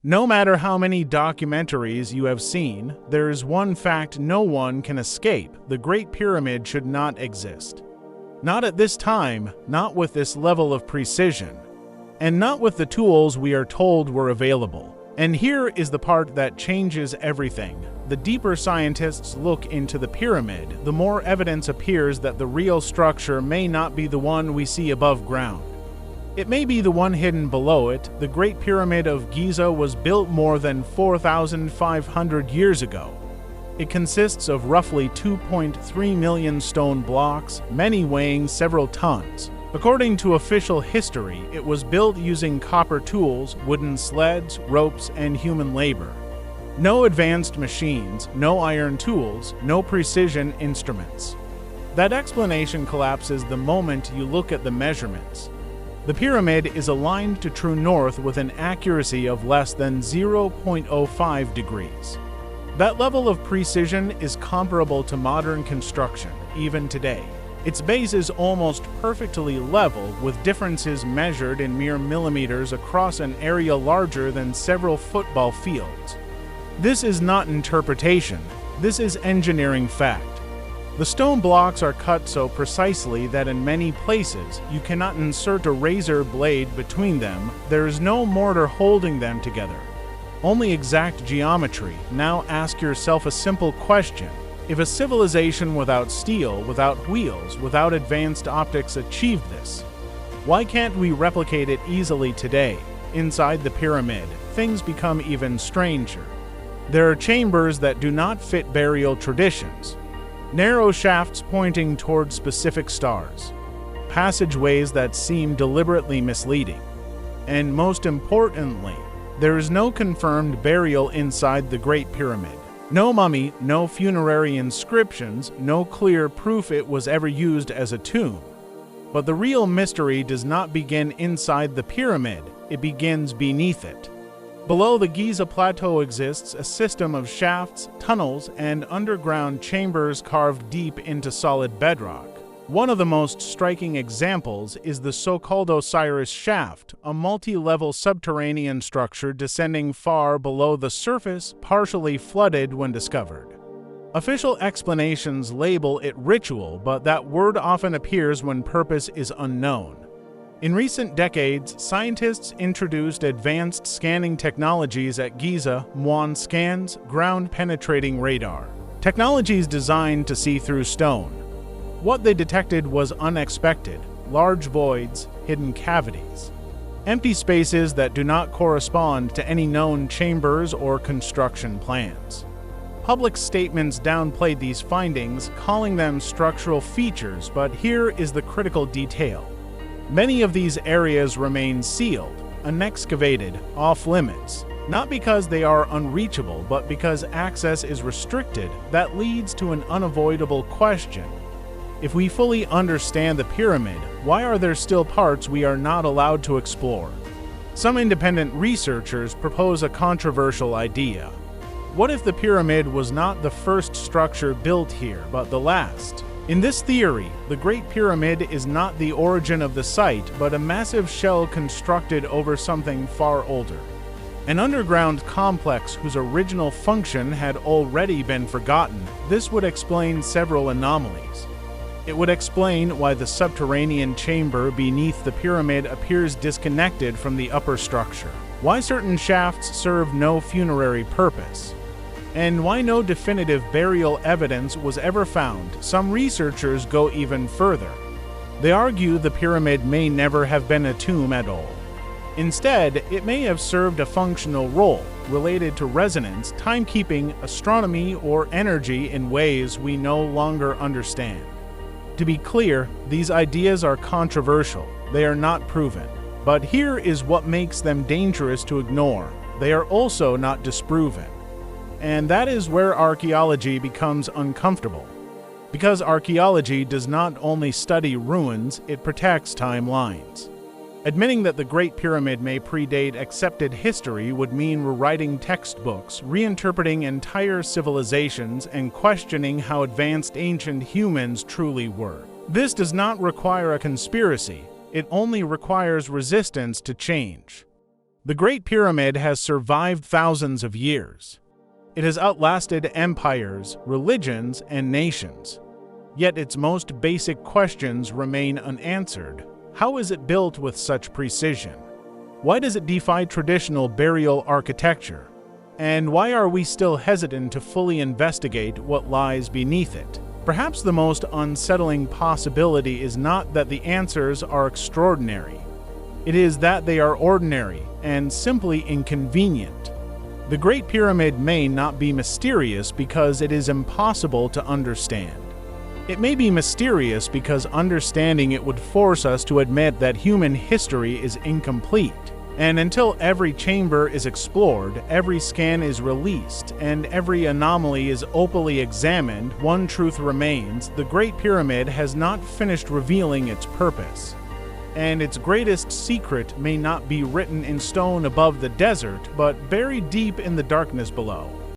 No matter how many documentaries you have seen, there is one fact no one can escape: the Great Pyramid should not exist. Not at this time, not with this level of precision, and not with the tools we are told were available. And here is the part that changes everything. The deeper scientists look into the pyramid, the more evidence appears that the real structure may not be the one we see above ground. It may be the one hidden below it. The Great Pyramid of Giza was built more than 4,500 years ago. It consists of roughly 2.3 million stone blocks, many weighing several tons. According to official history, it was built using copper tools, wooden sleds, ropes, and human labor. No advanced machines, no iron tools, no precision instruments. That explanation collapses the moment you look at the measurements. The pyramid is aligned to true north with an accuracy of less than 0.05 degrees. That level of precision is comparable to modern construction, even today. Its base is almost perfectly level, with differences measured in mere millimeters across an area larger than several football fields. This is not interpretation, this is engineering fact. The stone blocks are cut so precisely that in many places you cannot insert a razor blade between them. There is no mortar holding them together. Only exact geometry. Now ask yourself a simple question. If a civilization without steel, without wheels, without advanced optics achieved this, why can't we replicate it easily today? Inside the pyramid, things become even stranger. There are chambers that do not fit burial traditions. Narrow shafts pointing toward specific stars. Passageways that seem deliberately misleading. And most importantly, there is no confirmed burial inside the Great Pyramid. No mummy, no funerary inscriptions, no clear proof it was ever used as a tomb. But the real mystery does not begin inside the pyramid, it begins beneath it. Below the Giza plateau exists a system of shafts, tunnels, and underground chambers carved deep into solid bedrock. One of the most striking examples is the so-called Osiris shaft, a multi-level subterranean structure descending far below the surface, partially flooded when discovered. Official explanations label it ritual, but that word often appears when purpose is unknown. In recent decades, scientists introduced advanced scanning technologies at Giza: Muon scans, ground-penetrating radar. Technologies designed to see through stone. What they detected was unexpected: large voids, hidden cavities, empty spaces that do not correspond to any known chambers or construction plans. Public statements downplayed these findings, calling them structural features, but here is the critical detail. Many of these areas remain sealed, unexcavated, off-limits, not because they are unreachable, but because access is restricted. That leads to an unavoidable question. If we fully understand the pyramid, why are there still parts we are not allowed to explore? Some independent researchers propose a controversial idea. What if the pyramid was not the first structure built here, but the last? In this theory, the Great Pyramid is not the origin of the site, but a massive shell constructed over something far older. An underground complex whose original function had already been forgotten. This would explain several anomalies. It would explain why the subterranean chamber beneath the pyramid appears disconnected from the upper structure, why certain shafts serve no funerary purpose, and why no definitive burial evidence was ever found. Some researchers go even further. They argue the pyramid may never have been a tomb at all. Instead, it may have served a functional role related to resonance, timekeeping, astronomy, or energy in ways we no longer understand. To be clear, these ideas are controversial. They are not proven. But here is what makes them dangerous to ignore. They are also not disproven. And that is where archaeology becomes uncomfortable. Because archaeology does not only study ruins, it protects timelines. Admitting that the Great Pyramid may predate accepted history would mean rewriting textbooks, reinterpreting entire civilizations, and questioning how advanced ancient humans truly were. This does not require a conspiracy. It only requires resistance to change. The Great Pyramid has survived thousands of years. It has outlasted empires, religions, and nations. Yet its most basic questions remain unanswered. How is it built with such precision? Why does it defy traditional burial architecture? And why are we still hesitant to fully investigate what lies beneath it? Perhaps the most unsettling possibility is not that the answers are extraordinary. It is that they are ordinary and simply inconvenient. The Great Pyramid may not be mysterious because it is impossible to understand. It may be mysterious because understanding it would force us to admit that human history is incomplete. And until every chamber is explored, every scan is released, and every anomaly is openly examined, one truth remains: the Great Pyramid has not finished revealing its purpose. And its greatest secret may not be written in stone above the desert, but buried deep in the darkness below.